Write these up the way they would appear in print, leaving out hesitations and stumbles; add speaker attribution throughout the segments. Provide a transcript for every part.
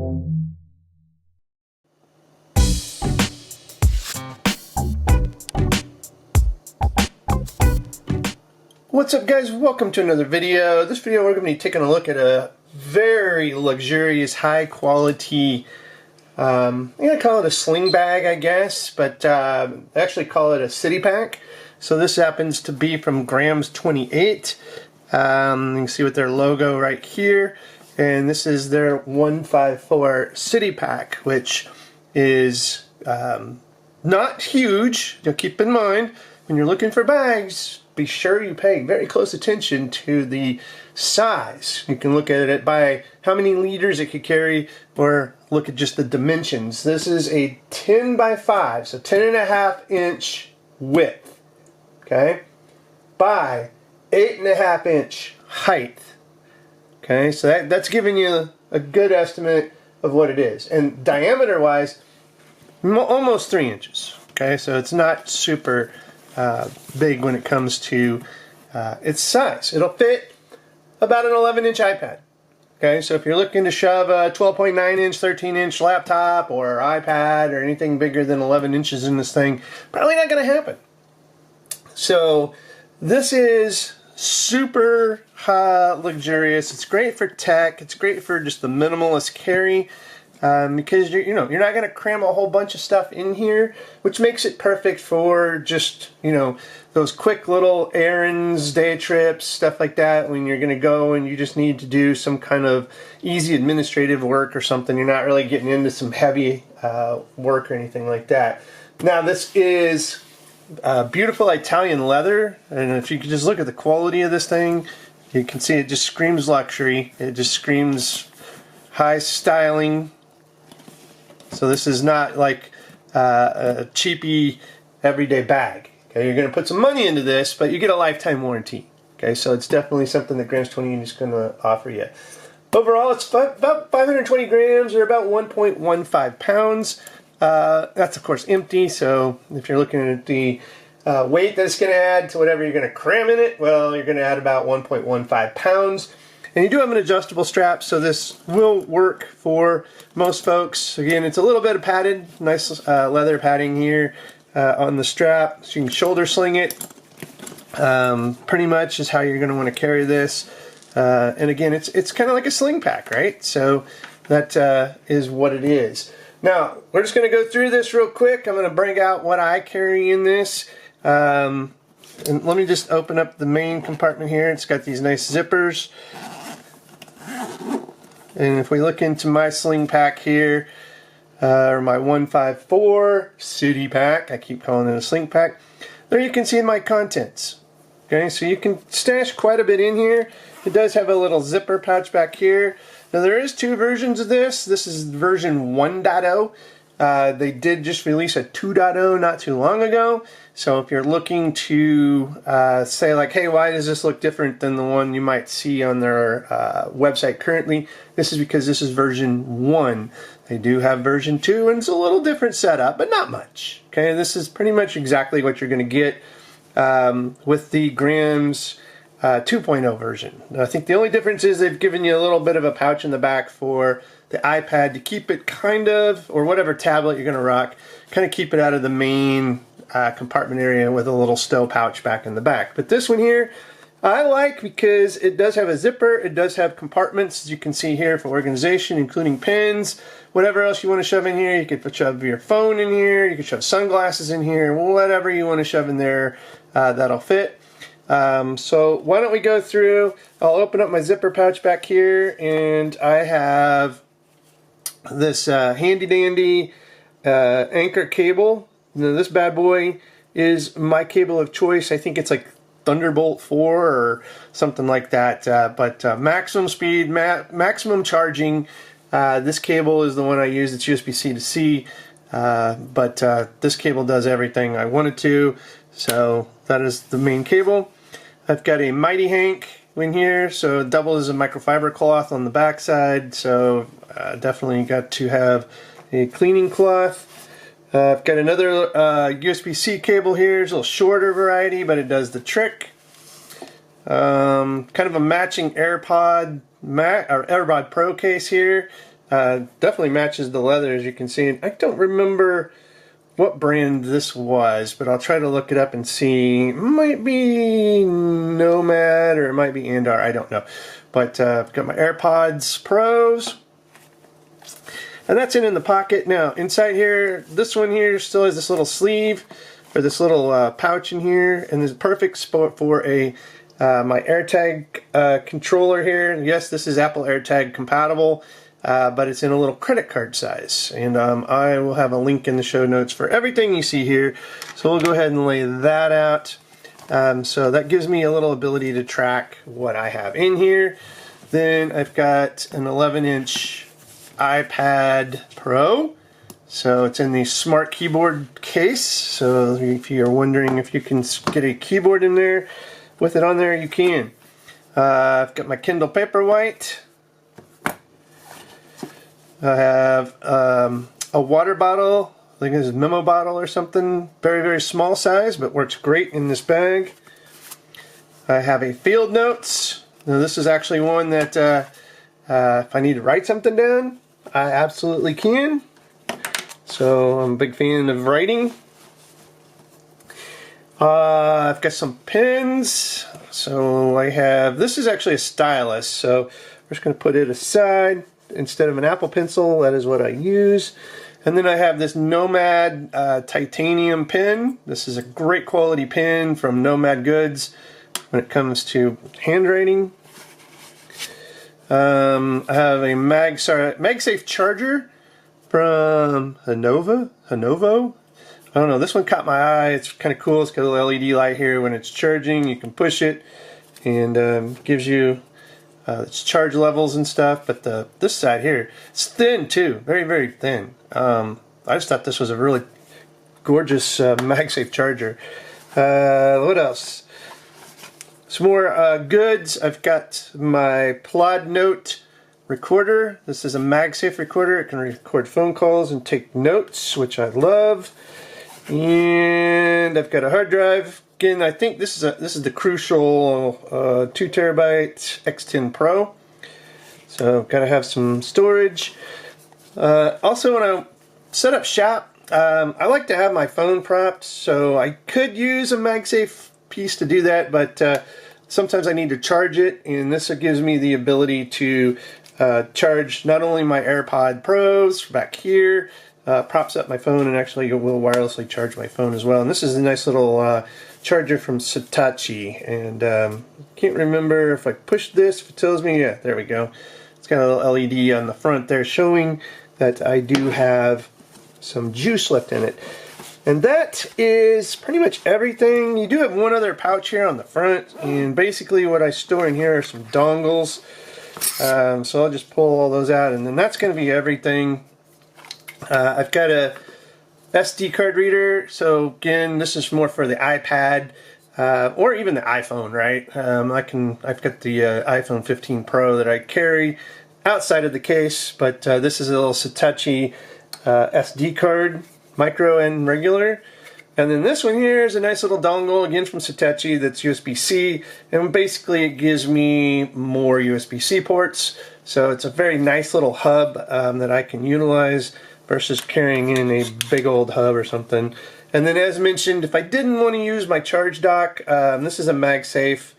Speaker 1: What's up guys, welcome to another video. This video we're going to be taking a look at a very luxurious, high quality, I'm going to call it a sling bag I guess, but I actually call it a city pack. So this happens to be from Grams28. You can see with their logo right here, and this is their 154 city pack, which is not huge. You'll keep in mind when you're looking for bags, be sure you pay very close attention to the size. You can look at it by how many liters it could carry, or look at just the dimensions. This is a 10 by 5, so 10.5 inch width, okay, by 8.5 inch height. Okay, so that's giving you a good estimate of what it is. And diameter wise, almost 3 inches. Okay, so it's not super big when it comes to its size. It'll fit about an 11-inch iPad. Okay, so if you're looking to shove a 12.9 inch, 13-inch laptop or iPad or anything bigger than 11 inches in this thing, probably not going to happen. So this is super luxurious. It's great for tech. It's great for just the minimalist carry. Because you're not going to cram a whole bunch of stuff in here, which makes it perfect for just, those quick little errands, day trips, stuff like that, when you're going to go and you just need to do some kind of easy administrative work or something. You're not really getting into some heavy work or anything like that. Now this is beautiful Italian leather, and if you could just look at the quality of this thing, you can see it just screams luxury. It just screams high styling. So this is not like a cheapy everyday bag. Okay, you're going to put some money into this, but you get a lifetime warranty. Okay, so it's definitely something that Grams28 is going to offer you. Overall, it's about 520 grams, or about 1.15 pounds. That's of course empty. So if you're looking at the weight that it's going to add to whatever you're going to cram in it, well, you're going to add about 1.15 pounds. And you do have an adjustable strap, so this will work for most folks. Again, it's a little bit of padded, nice leather padding here on the strap, so you can shoulder sling it. Pretty much is how you're going to want to carry this. And again, it's kind of like a sling pack, right? So that is what it is. Now, we're just going to go through this real quick. I'm going to bring out what I carry in this. And let me just open up the main compartment here. It's got these nice zippers. And if we look into my sling pack here, or my 154 city pack, I keep calling it a sling pack, there you can see my contents. Okay, so you can stash quite a bit in here. It does have a little zipper pouch back here. Now there is two versions of this. This is version 1.0. They did just release a 2.0 not too long ago. So if you're looking to say like, hey, why does this look different than the one you might see on their website currently? This is because this is version 1. They do have version 2, and it's a little different setup, but not much. Okay, this is pretty much exactly what you're going to get with the Grams 2.0 version. I think the only difference is they've given you a little bit of a pouch in the back for the iPad to keep it kind of, or whatever tablet you're going to rock, kind of keep it out of the main compartment area with a little stow pouch back in the back. But this one here I like because it does have a zipper, it does have compartments, as you can see here, for organization, including pens, whatever else you want to shove in here. You could shove your phone in here, you could shove sunglasses in here, whatever you want to shove in there, that'll fit. So why don't we go through, I'll open up my zipper pouch back here, and I have this handy dandy anchor cable. Now, this bad boy is my cable of choice. I think it's like Thunderbolt 4 or something like that. But maximum speed, maximum charging. This cable is the one I use. It's USB-C to C. But this cable does everything I want it to. So that is the main cable. I've got a Mighty Hank in here, so it doubles as a microfiber cloth on the back side. So definitely got to have a cleaning cloth. I've got another USB-C cable here. It's a little shorter variety, but it does the trick. Kind of a matching AirPod Pro case here. Definitely matches the leather, as you can see. And I don't remember what brand this was, but I'll try to look it up and see. It might be Nomad or it might be Andar, I don't know. But I've got my AirPods Pros. And that's in the pocket. Now, inside here, this one here still has this little sleeve, or this little pouch in here, and this is perfect spot for a my AirTag controller here. Yes, this is Apple AirTag compatible, but it's in a little credit card size. And I will have a link in the show notes for everything you see here. So we'll go ahead and lay that out. So that gives me a little ability to track what I have in here. Then I've got an 11-inch iPad Pro, so it's in the smart keyboard case. So if you're wondering if you can get a keyboard in there with it on there, you can. I've got my Kindle Paperwhite. I have a water bottle. I think it's a memo bottle or something. Very, very small size, but works great in this bag. I have a field notes. Now this is actually one that if I need to write something down, I absolutely can. So I'm a big fan of writing. I've got some pens. So I have, this is actually a stylus, so I'm just going to put it aside. Instead of an Apple Pencil, that is what I use. And then I have this Nomad titanium pen. This is a great quality pen from Nomad Goods when it comes to handwriting. I have a MagSafe charger from Lenovo. I don't know, this one caught my eye. It's kind of cool. It's got a little LED light here. When it's charging, you can push it and gives you its charge levels and stuff. But this side here, it's thin too, very, very thin. I just thought this was a really gorgeous MagSafe charger. What else? Some more goods. I've got my Plod Note recorder. This is a MagSafe recorder. It can record phone calls and take notes, which I love. And I've got a hard drive. Again, I think this is the Crucial 2 terabyte X10 Pro. So gotta have some storage. Also, when I set up shop, I like to have my phone propped. So I could use a MagSafe piece to do that, but sometimes I need to charge it, and this gives me the ability to charge not only my AirPod Pros back here, props up my phone, and actually it will wirelessly charge my phone as well. And this is a nice little charger from Satechi, and can't remember if I push this, if it tells me. Yeah, there we go. It's got a little LED on the front there showing that I do have some juice left in it. And that is pretty much everything. You do have one other pouch here on the front, and basically what I store in here are some dongles. So I'll just pull all those out, and then that's going to be everything. I've got a SD card reader, so again, this is more for the iPad or even the iPhone, right? I've got the iPhone 15 Pro that I carry outside of the case, but this is a little Satechi SD card, micro and regular. And then this one here is a nice little dongle, again from Satechi, that's USB-C, and basically it gives me more USB-C ports. So it's a very nice little hub that I can utilize versus carrying in a big old hub or something. And then, as mentioned, if I didn't want to use my charge dock, this is a MagSafe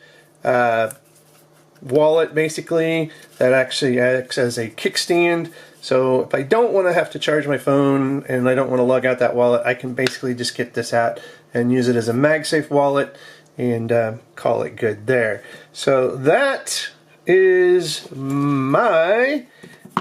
Speaker 1: wallet, basically, that actually acts as a kickstand. So if I don't want to have to charge my phone and I don't want to lug out that wallet, I can basically just get this out and use it as a MagSafe wallet and call it good there. So that is my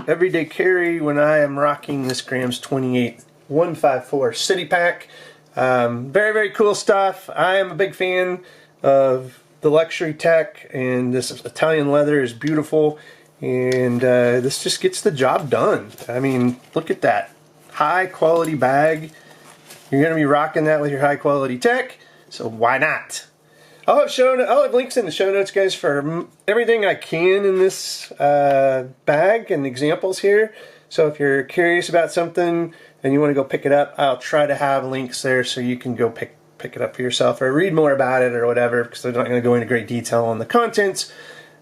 Speaker 1: everyday carry when I am rocking this Grams28 154 City Pack. Very, very cool stuff. I am a big fan of the luxury tech, and this Italian leather is beautiful, and this just gets the job done. I mean, look at that. High quality bag. You're going to be rocking that with your high quality tech, so why not? I'll have links in the show notes, guys, for everything I can in this bag and examples here. So if you're curious about something and you want to go pick it up, I'll try to have links there so you can go pick it up for yourself or read more about it or whatever, because they're not going to go into great detail on the contents.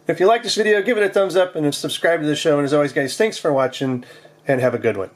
Speaker 1: If you like this video, give it a thumbs up and subscribe to the show. And as always, guys, thanks for watching and have a good one.